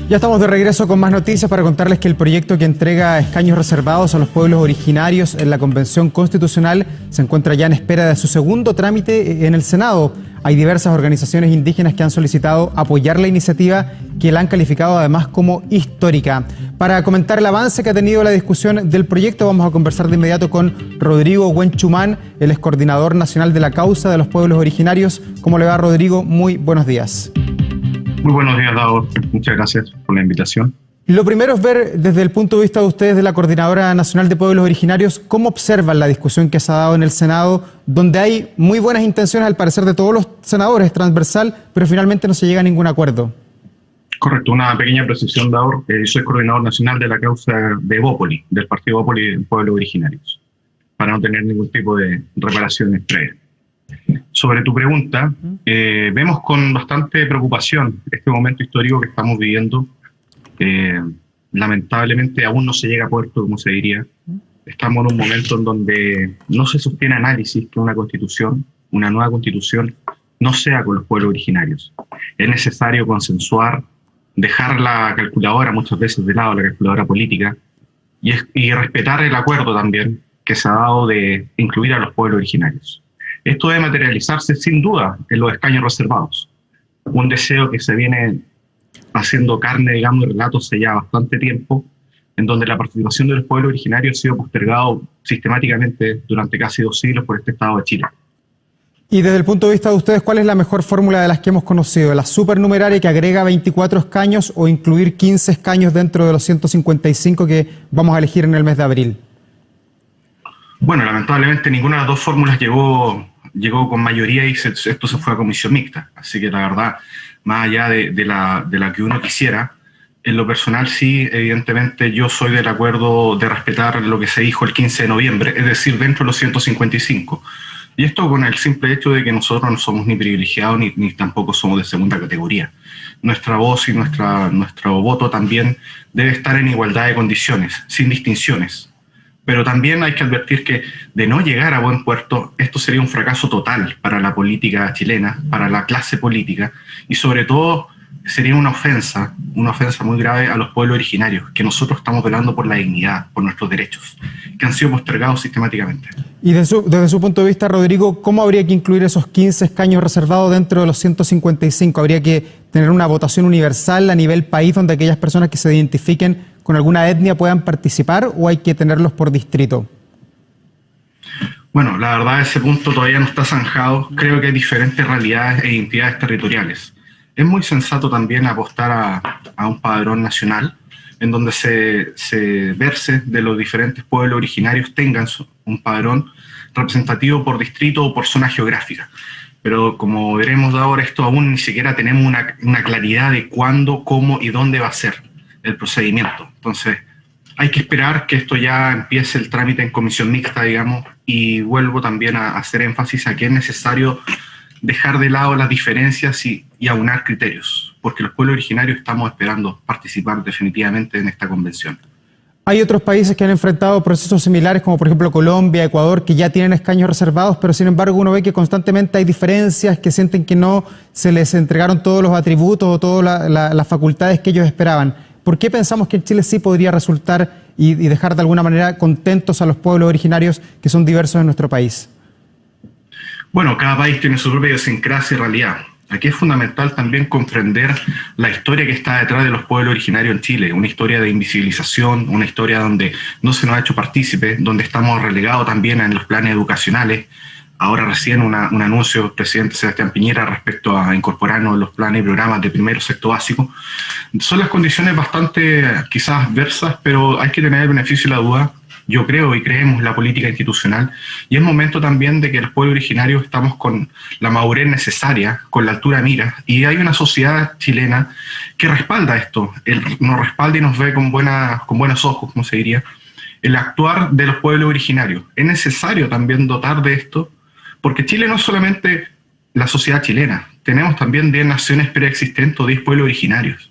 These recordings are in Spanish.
Ya estamos de regreso con más noticias para contarles que el proyecto que entrega escaños reservados a los pueblos originarios en la Convención Constitucional se encuentra ya en espera de su segundo trámite en el Senado. Hay diversas organizaciones indígenas que han solicitado apoyar la iniciativa, que la han calificado además como histórica. Para comentar el avance que ha tenido la discusión del proyecto, vamos a conversar de inmediato con Rodrigo Huenchumán, el ex coordinador nacional de la causa de los pueblos originarios. ¿Cómo le va, Rodrigo? Muy buenos días. Muy buenos días, Davor. Muchas gracias por la invitación. Lo primero es ver, desde el punto de vista de ustedes, de la Coordinadora Nacional de Pueblos Originarios, cómo observan la discusión que se ha dado en el Senado, donde hay muy buenas intenciones, al parecer, de todos los senadores, transversal, pero finalmente no se llega a ningún acuerdo. Correcto, una pequeña precisión, Davor. Yo soy coordinador nacional de la causa de Bópoli, del partido Bópoli de Pueblos Originarios, para no tener ningún tipo de reparaciones previas. Sobre tu pregunta, vemos con bastante preocupación este momento histórico que estamos viviendo. Lamentablemente aún no se llega a puerto, como se diría. Estamos en un momento en donde no se sostiene análisis que una constitución, una nueva constitución, no sea con los pueblos originarios. Es necesario consensuar, dejar la calculadora muchas veces de lado, la calculadora política, y respetar el acuerdo también que se ha dado de incluir a los pueblos originarios. Esto debe materializarse sin duda en los escaños reservados. Un deseo que se viene haciendo carne, digamos, de relatos hace ya bastante tiempo, en donde la participación de los pueblos originarios ha sido postergado sistemáticamente durante casi 2 siglos por este Estado de Chile. Y desde el punto de vista de ustedes, ¿cuál es la mejor fórmula de las que hemos conocido? ¿La supernumeraria que agrega 24 escaños o incluir 15 escaños dentro de los 155 que vamos a elegir en el mes de abril? Bueno, lamentablemente ninguna de las dos fórmulas llegó con mayoría y esto se fue a comisión mixta. Así que la verdad, más allá de la que uno quisiera, en lo personal sí, evidentemente yo soy del acuerdo de respetar lo que se dijo el 15 de noviembre, es decir, dentro de los 155. Y esto con el simple hecho de que nosotros no somos ni privilegiados ni tampoco somos de segunda categoría. Nuestra voz y nuestro voto también debe estar en igualdad de condiciones, sin distinciones. Pero también hay que advertir que de no llegar a buen puerto, esto sería un fracaso total para la política chilena, para la clase política, y sobre todo sería una ofensa muy grave a los pueblos originarios, que nosotros estamos velando por la dignidad, por nuestros derechos, que han sido postergados sistemáticamente. Y desde su punto de vista, Rodrigo, ¿cómo habría que incluir esos 15 escaños reservados dentro de los 155? ¿Habría que tener una votación universal a nivel país donde aquellas personas que se identifiquen con alguna etnia puedan participar, o hay que tenerlos por distrito? Bueno, la verdad ese punto todavía no está zanjado. Creo que hay diferentes realidades e identidades territoriales. Es muy sensato también apostar a un padrón nacional en donde se verse de los diferentes pueblos originarios tengan un padrón representativo por distrito o por zona geográfica. Pero como veremos ahora, esto aún ni siquiera tenemos una claridad de cuándo, cómo y dónde va a ser el procedimiento. Entonces, hay que esperar que esto ya empiece el trámite en comisión mixta, digamos, y vuelvo también a hacer énfasis a que es necesario dejar de lado las diferencias y aunar criterios, porque los pueblos originarios estamos esperando participar definitivamente en esta convención. Hay otros países que han enfrentado procesos similares, como por ejemplo Colombia, Ecuador, que ya tienen escaños reservados, pero sin embargo uno ve que constantemente hay diferencias, que sienten que no se les entregaron todos los atributos o todas las facultades que ellos esperaban. ¿Por qué pensamos que en Chile sí podría resultar y dejar de alguna manera contentos a los pueblos originarios que son diversos en nuestro país? Bueno, cada país tiene su propia idiosincrasia y realidad. Aquí es fundamental también comprender la historia que está detrás de los pueblos originarios en Chile, una historia de invisibilización, una historia donde no se nos ha hecho partícipe, donde estamos relegados también en los planes educacionales. Ahora recién un anuncio del presidente Sebastián Piñera respecto a incorporarnos en los planes y programas de primero sexto básico. Son las condiciones bastante quizás adversas, pero hay que tener el beneficio de la duda. Yo creo y creemos en la política institucional, y es momento también de que los pueblos originarios estamos con la madurez necesaria, con la altura de mira, y hay una sociedad chilena que respalda esto, nos respalda y nos ve con buenos ojos, como se diría, el actuar de los pueblos originarios. Es necesario también dotar de esto, porque Chile no es solamente la sociedad chilena, tenemos también 10 naciones preexistentes o 10 pueblos originarios.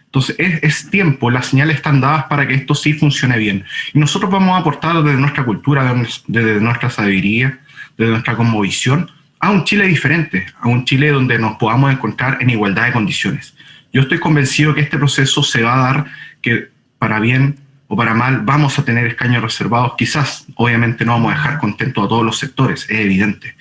Entonces es tiempo, las señales están dadas para que esto sí funcione bien. Y nosotros vamos a aportar desde nuestra cultura, desde nuestra sabiduría, desde nuestra cosmovisión, a un Chile diferente, a un Chile donde nos podamos encontrar en igualdad de condiciones. Yo estoy convencido que este proceso se va a dar, que para bien o para mal vamos a tener escaños reservados. Quizás, obviamente, no vamos a dejar contentos a todos los sectores, es evidente.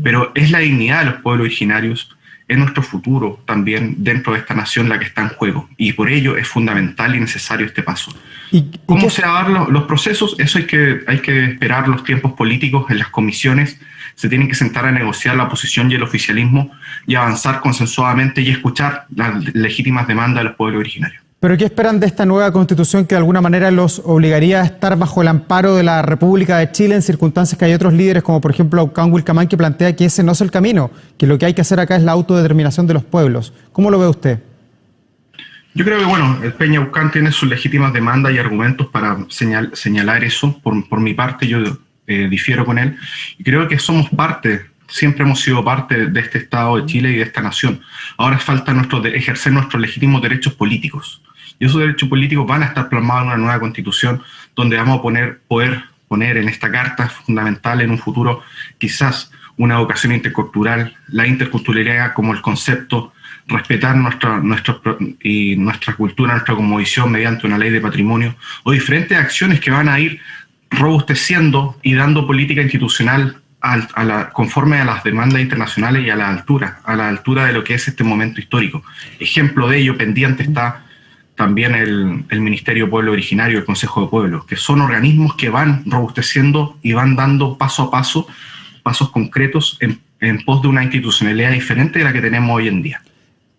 Pero es la dignidad de los pueblos originarios, es nuestro futuro también dentro de esta nación la que está en juego. Y por ello es fundamental y necesario este paso. ¿Cómo se van a dar los procesos? Eso hay que esperar los tiempos políticos en las comisiones. Se tienen que sentar a negociar la oposición y el oficialismo y avanzar consensuadamente y escuchar las legítimas demandas de los pueblos originarios. ¿Pero qué esperan de esta nueva constitución que de alguna manera los obligaría a estar bajo el amparo de la República de Chile en circunstancias que hay otros líderes, como por ejemplo Aucán Wilcamán, que plantea que ese no es el camino, que lo que hay que hacer acá es la autodeterminación de los pueblos? ¿Cómo lo ve usted? Yo creo que, bueno, el Peña Aucán tiene sus legítimas demandas y argumentos para señalar eso. Por mi parte, yo difiero con él. Y creo que somos parte, siempre hemos sido parte de este Estado de Chile y de esta nación. Ahora falta ejercer nuestros legítimos derechos políticos. Y esos derechos políticos van a estar plasmados en una nueva constitución donde vamos a poder poner en esta carta fundamental en un futuro quizás una educación intercultural, la interculturalidad como el concepto, respetar nuestra cultura, nuestra cosmovisión mediante una ley de patrimonio o diferentes acciones que van a ir robusteciendo y dando política institucional conforme a las demandas internacionales y a la altura de lo que es este momento histórico. Ejemplo de ello, pendiente está también el Ministerio de Pueblo Originario, el Consejo de Pueblos, que son organismos que van robusteciendo y van dando paso a paso, pasos concretos en pos de una institucionalidad diferente de la que tenemos hoy en día.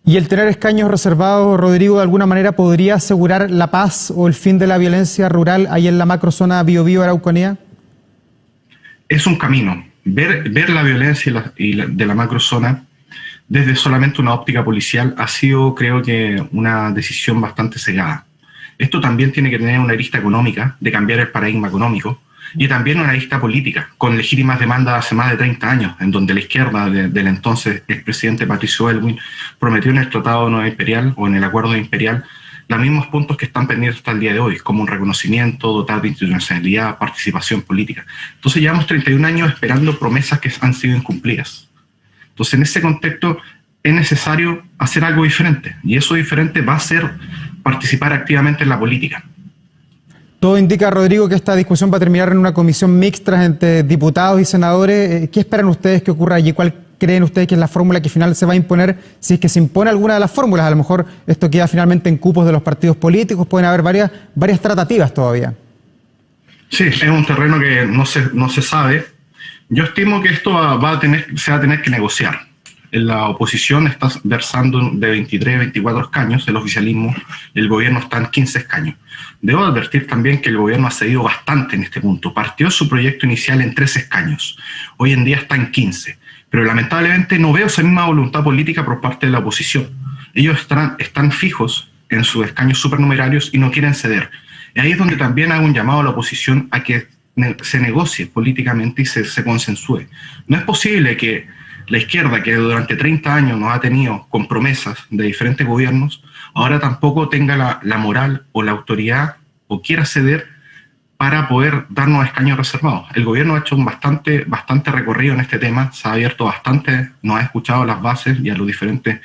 ¿Y el tener escaños reservados, Rodrigo, de alguna manera podría asegurar la paz o el fin de la violencia rural ahí en la macrozona Biobío Araucanía? Es un camino. Ver la violencia de la macrozona desde solamente una óptica policial ha sido, creo que, una decisión bastante cegada. Esto también tiene que tener una arista económica, de cambiar el paradigma económico, y también una arista política, con legítimas demandas hace más de 30 años, en donde la izquierda del entonces expresidente Patricio Aylwin prometió en el Tratado de Nueva Imperial o en el Acuerdo Imperial los mismos puntos que están pendientes hasta el día de hoy, como un reconocimiento, dotar de institucionalidad, participación política. Entonces llevamos 31 años esperando promesas que han sido incumplidas. Entonces en ese contexto es necesario hacer algo diferente, y eso diferente va a ser participar activamente en la política. Todo indica, Rodrigo, que esta discusión va a terminar en una comisión mixta entre diputados y senadores. ¿Qué esperan ustedes que ocurra allí? ¿Cuál creen ustedes que es la fórmula que final se va a imponer? Si es que se impone alguna de las fórmulas, a lo mejor esto queda finalmente en cupos de los partidos políticos, pueden haber varias tratativas todavía. Sí, es un terreno que no se sabe. Yo estimo que esto se va a tener que negociar. La oposición está versando de 23, 24 escaños, el oficialismo, el gobierno está en 15 escaños. Debo advertir también que el gobierno ha cedido bastante en este punto. Partió su proyecto inicial en 13 escaños, hoy en día está en 15, pero lamentablemente no veo esa misma voluntad política por parte de la oposición. Ellos están fijos en sus escaños supernumerarios y no quieren ceder. Y ahí es donde también hago un llamado a la oposición a que se negocie políticamente y se consensúe. No es posible que la izquierda, que durante 30 años nos ha tenido con promesas de diferentes gobiernos, ahora tampoco tenga la moral o la autoridad o quiera ceder para poder darnos escaños reservados. El gobierno ha hecho un bastante recorrido en este tema, se ha abierto bastante, nos ha escuchado a las bases y a los diferentes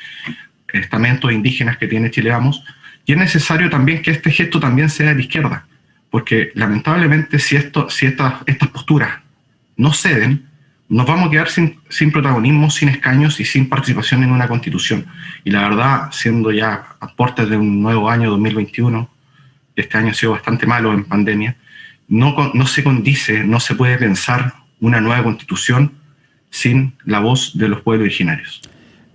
estamentos indígenas que tiene Chile Vamos, y es necesario también que este gesto también sea de la izquierda, porque lamentablemente si estas posturas no ceden, nos vamos a quedar sin protagonismo, sin escaños y sin participación en una constitución. Y la verdad, siendo ya a puertas de un nuevo año 2021, este año ha sido bastante malo en pandemia, no se condice, no se puede pensar una nueva constitución sin la voz de los pueblos originarios.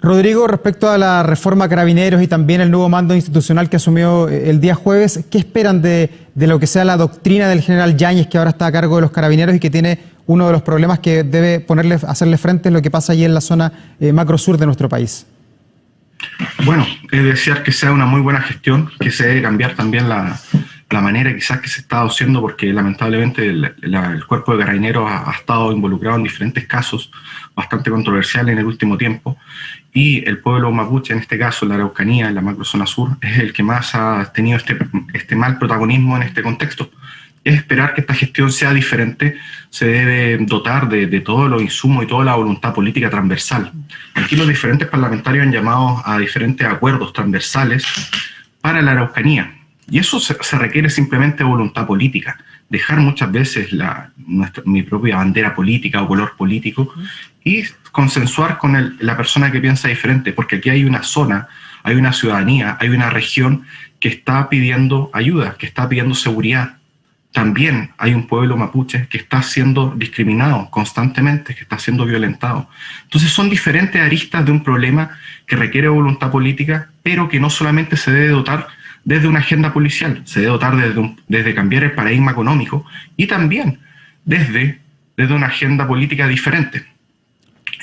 Rodrigo, respecto a la reforma a Carabineros y también el nuevo mando institucional que asumió el día jueves, ¿qué esperan de lo que sea la doctrina del general Yáñez, que ahora está a cargo de los Carabineros y que tiene uno de los problemas que debe hacerle frente es lo que pasa allí en la zona macro sur de nuestro país? Bueno, es desear que sea una muy buena gestión, que se debe cambiar también la manera quizás que se está haciendo, porque lamentablemente el cuerpo de carabineros ha estado involucrado en diferentes casos bastante controversiales en el último tiempo, y el pueblo mapuche, en este caso la Araucanía, en la macrozona sur, es el que más ha tenido este mal protagonismo en este contexto. es esperar que esta gestión sea diferente, se debe dotar de todos los insumos y toda la voluntad política transversal. Aquí los diferentes parlamentarios han llamado a diferentes acuerdos transversales para la Araucanía. Y eso se requiere simplemente voluntad política. Dejar muchas veces mi propia bandera política o color político y consensuar con la persona que piensa diferente, porque aquí hay una zona, hay una ciudadanía, hay una región que está pidiendo ayuda, que está pidiendo seguridad. También hay un pueblo mapuche que está siendo discriminado constantemente, que está siendo violentado. Entonces son diferentes aristas de un problema que requiere voluntad política, pero que no solamente se debe dotar desde una agenda policial, se debe dotar desde cambiar el paradigma económico y también desde una agenda política diferente.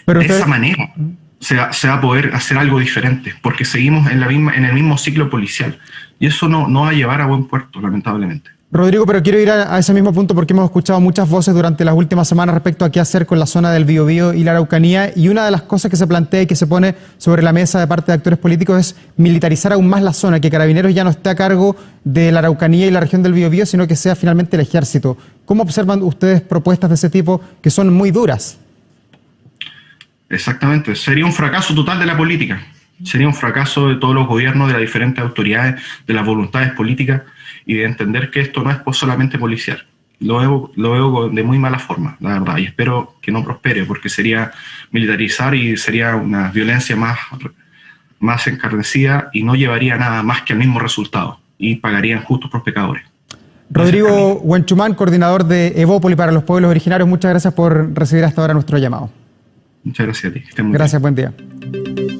Pero de esa manera se va a poder hacer algo diferente, porque seguimos en el mismo ciclo policial y eso no va a llevar a buen puerto, lamentablemente. Rodrigo, pero quiero ir a ese mismo punto porque hemos escuchado muchas voces durante las últimas semanas respecto a qué hacer con la zona del Biobío y la Araucanía, y una de las cosas que se plantea y que se pone sobre la mesa de parte de actores políticos es militarizar aún más la zona, que Carabineros ya no esté a cargo de la Araucanía y la región del Biobío, sino que sea finalmente el Ejército. ¿Cómo observan ustedes propuestas de ese tipo que son muy duras? Exactamente, sería un fracaso total de la política, sería un fracaso de todos los gobiernos, de las diferentes autoridades, de las voluntades políticas, y de entender que esto no es solamente policial. Lo veo de muy mala forma, la verdad, y espero que no prospere, porque sería militarizar y sería una violencia más encarnecida y no llevaría nada más que al mismo resultado, y pagarían justos por pecadores. Rodrigo Huenchumán, coordinador de Evópoli para los pueblos originarios, muchas gracias por recibir hasta ahora nuestro llamado. Muchas gracias a ti. Que estén muy gracias, bien. Buen día.